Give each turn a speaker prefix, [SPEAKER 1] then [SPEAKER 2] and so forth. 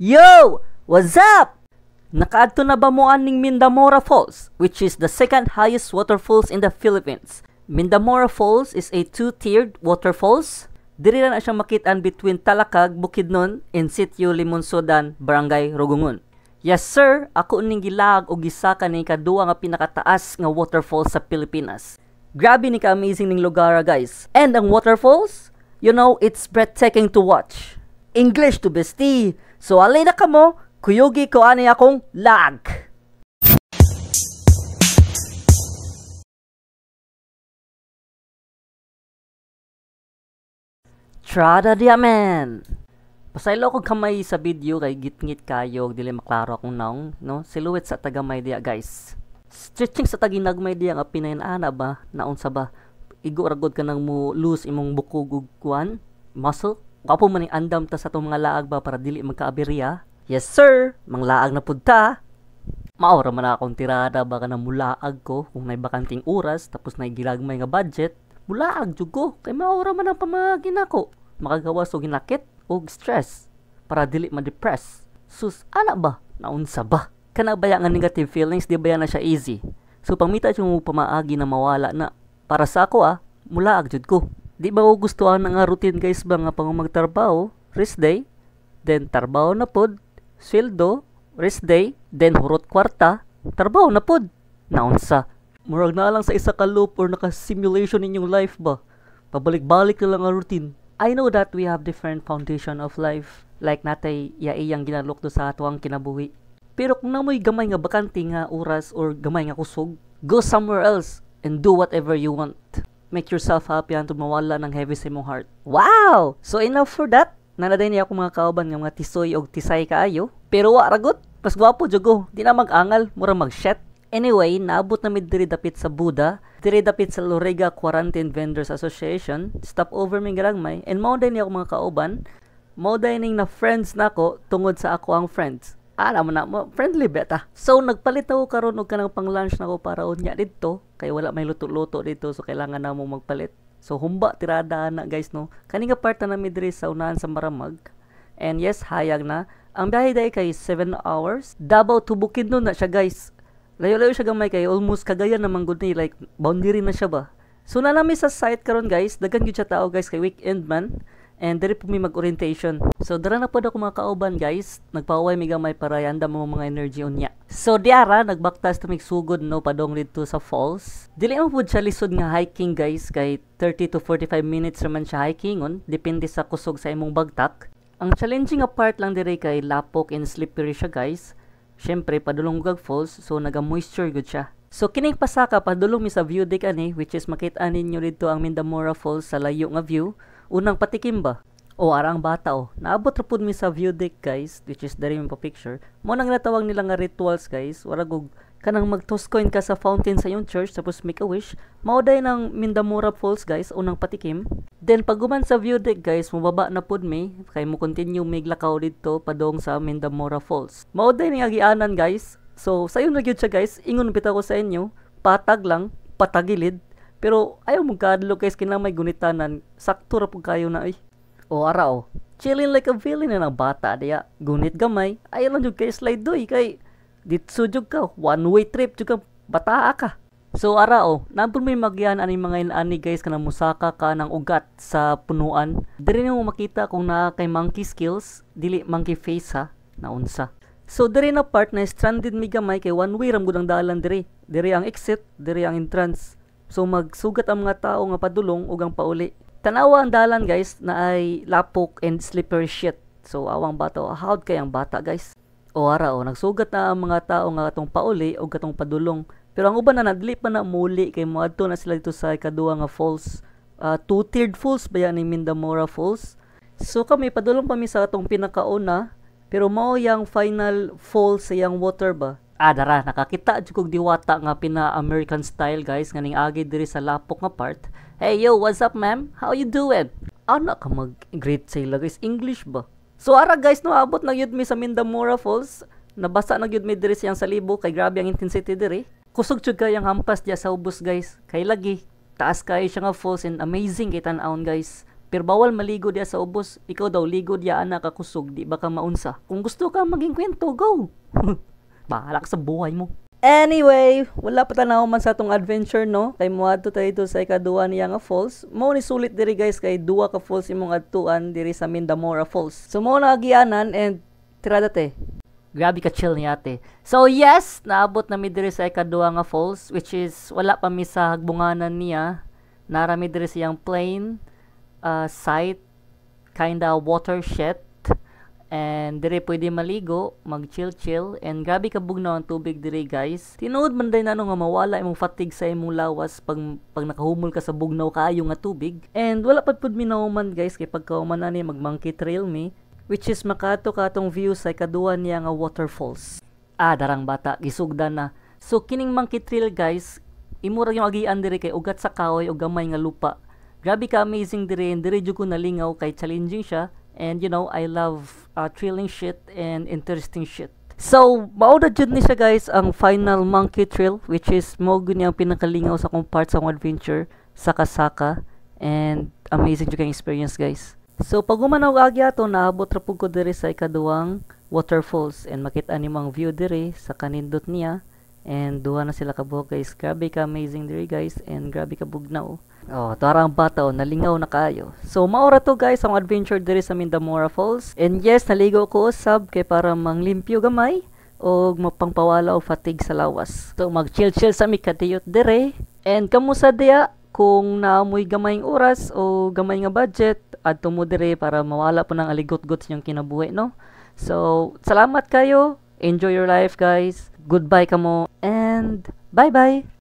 [SPEAKER 1] Yo! What's up? Nakaadto na ba mo aning Mindamora Falls, which is the second highest waterfalls in the Philippines. Mindamora Falls is a two-tiered waterfalls. Diri na siyang makitaan between Talakag, Bukidnon, and Sitio Limonsodan, Barangay Rogungon. Yes sir, ako ning gilag og gisa ka ni kaduwa nga pinakataas nga waterfall sa Pilipinas. Grabe ni ka-amazing ning lugar guys. And ang waterfalls, you know, it's breathtaking to watch. English to bestie. So alay na kamo, kuyugi ko ani akong lag. Trada diamen. Pasaylo ko kamay sa video kay gitngit kayo dili maklaro akong naong, no? Silhouette sa tagamay dia guys. Stretching sa taginagmay dia nga pinayan-ana ba naon sa ba? Igo ragod ka nang mo lose imong bukog ug kuan, muscle. Kapo man andam ta sa tong mga laag ba para dili magkaaberya? Yes sir, manglaag na pud ta. Maora man akong tirada baka na mulaag ko kung may bakanting oras tapos na gilagmay nga budget. Mulaag jud ko kay maora man ang pamagin ako. Makagawas og hinakit og stress para dili ma-depress. Sus, ana ba? Naunsa ba? Kana baya nga negative feelings di baya na siya easy. So pangmita jud mo pamaagi na mawala na. Para sa ako mulaag jud ko. Di ba ko gustuhan nga routine guys ba nga pang magtrabaho, rest day, then trabaho na pod, sweldo, rest day, then hurot kwarta, trabaho na pod. Naunsa, murag na lang sa isa ka loop or naka-simulation inyong life ba? Pabalik-balik na lang ang routine. I know that we have different foundation of life, like natay iyang ginalok do sa atuang kinabuhi. Pero kung namoy gamay nga bakante nga oras or gamay nga kusog, go somewhere else and do whatever you want. Make yourself happy and to mawala ng heavy sa imong heart. Wow! So enough for that. Nanaday niya ako mga kauban nga mga tisoy og tisay kaayo. Pero wa ragot, pas gwapo jugo. Di na mag-angal, mura mag-shet. Anyway, naabot na mid diri dapit sa Buda, diri dapit sa Lorega Quarantine Vendors Association. Stop over ming garagmay. And mao day niya ako mga kauban. Mao day ning na friends nako tungod sa ako ang friends. Naman na mo, friendly beta. So, nagpalit ako karon og kanang pang-lunch nako para unya dito. Kay wala may luto-luto dito, so kailangan na mo magpalit. So, humba, tirada na guys, no? Kaninga part na midri sa unahan sa Maramag. And yes, hayag na. Ang biyahe day kay 7 hours. Davao to Bukidnon na siya guys. Layo-layo siya gamay kay almost Cagayan naman gud ni, like boundary na siya ba. So, nanami sa site karon guys. Dagan gyud siya tao guys kay weekend man. And diri po may mag-orientation. So, dara na po ako mga kauban guys. Nagpaway miga may para yanda mo mga energy unya. So, diara, nagbaktas to sugod no, padong dito sa falls. Dili mo po siya lisod nga hiking guys. Kay 30 to 45 minutes naman siya hiking on. Depende sa kusog sa imong bagtak. Ang challenging part lang diri kay lapok and slippery siya guys. Syempre, padulong gag falls. So, naga-moisture good siya. So, kining pasaka, padulong mi sa view deck ani, which is makita ninyo dito ang Mindamora Falls sa layo nga view. Unang patikim ba? O arang bata naabot ra pud mi sa view deck guys, which is dari mo pa picture. Mo nang natawag nila nga rituals guys, warag kanang mag-toss coin ka sa fountain sa yung church tapos make a wish. Mao day ng Mindamora Falls guys, unang patikim. Then paguman sa view deck guys, mubaba na pud mi kay mo continue miglakaw dito padong sa Mindamora Falls. Mao day ni agianan guys. So sayon na gyud siya guys, ingon bitaw ko sa inyo, patag lang, patagilid. Pero ayaw mong kadlo guys, kinang may gunitanan. Sakto ra po kayo na O ara chilling like a villain na ng bata diya. Gunit gamay. Ayaw lang jud kay slide doy kay ditso jud ka. One way trip jud ka. Bataa ka. So ara nabon may magyan ani mga inani guys kanang musaka ka ng ugat sa punuan. Diri mo makita kung naa kay monkey skills, dili monkey face ha, naunsa. So diri na part na stranded mi gamay kay one way ram gud ang dalan diri. Diri ang exit, diri ang entrance. So magsugat ang mga tao nga padulong ug ang pauli. Tanawa ang dalan guys na ay lapok and slippery shit. So awang bata, howd kay ang bata guys. O ara nagsugat na ang mga tao nga katong pauli ug katong padulong. Pero ang uban na nadli pa na muli kay moadto na sila dito sa ikaduha nga falls. Two-tiered falls ba yan ni Mindamora Falls. So kami padulong pa mi sa katong pinakauna, pero mao yang final falls sa yang water ba. Dara, nakakita jud kog diwata nga pina-American style guys nga ning agi diri sa lapok nga part. Hey yo, what's up ma'am? How you doing? Ana ka mag-greet sa ila guys, English ba? So ara guys, no abot na gyud mi sa Mindamora Falls. Nabasa na gyud mi diri siyang salibo kay grabe ang intensity diri. Kusog jud kay ang hampas diya sa ubos guys. Kay lagi taas kay siya nga falls and amazing kay tan-awon guys. Pero bawal maligo diya sa ubos. Ikaw daw, ligo diya anak ka kusog, di ba ka maunsa? Kung gusto ka maging kwento, go! Bahala ka sa buhay mo. Anyway, wala pa tanaw man sa atong adventure, no? Kay muadto tayo dito sa ikaduha niya nga falls. Mao ni sulit diri guys kay duha ka falls imong adtuan diri sa Mindamora Falls. So mao na agianan and tira date. Grabe ka chill ni ate. So yes, naabot na mi diri sa ikaduha nga falls which is wala pa mi sa hagbunganan niya. Narami diri siyang plain site kinda watershed. And dire pwede maligo, mag-chill-chill, and grabe ka bugnaw ang tubig dire guys. Tinuod man day nano nga mawala imong fatigue sa imong lawas pag nakahumol ka sa bugnaw kaayo nga tubig. And wala pa pud minahuman guys kay pagkauman ani mag-monkey trail me, which is makato ka atong view sa ikaduha niya nga waterfalls. Darang bata gisugdan na. So kining monkey trail guys, imo ra yung agian dire kay ugat sa kahoy o gamay nga lupa. Grabe ka amazing dire, and dire jud ko nalingaw kay challenging siya. And you know, I love thrilling shit and interesting shit. So, mauda jud ni siya guys ang final monkey trail, which is mo guni ang pinakalingaw sa akong part sa akong adventure sa Kasaka, and amazing jud kang experience guys. So, pag umanaw agi ato naabot ra pud ko diri sa ikaduhang waterfalls and makita nimo ang view diri sa kanindot niya. And duha na sila kabuok guys. Grabe ka amazing diri guys, and grabe ka bugnaw. Tarang bata nalingaw na kayo. So maura to guys ang adventure diri sa Mindamora Falls. And yes, naligo ko usab kay para manglimpyo gamay o mapangpawala og fatigue sa lawas. So mag-chill-chill sa mi kadiyot dire. And kamusta diya kung naamoy gamayng oras o gamay nga budget adto mo dire para mawala po ng aligot-got sa inyong kinabuhi, no? So salamat kayo. Enjoy your life guys. Goodbye kamo and bye-bye.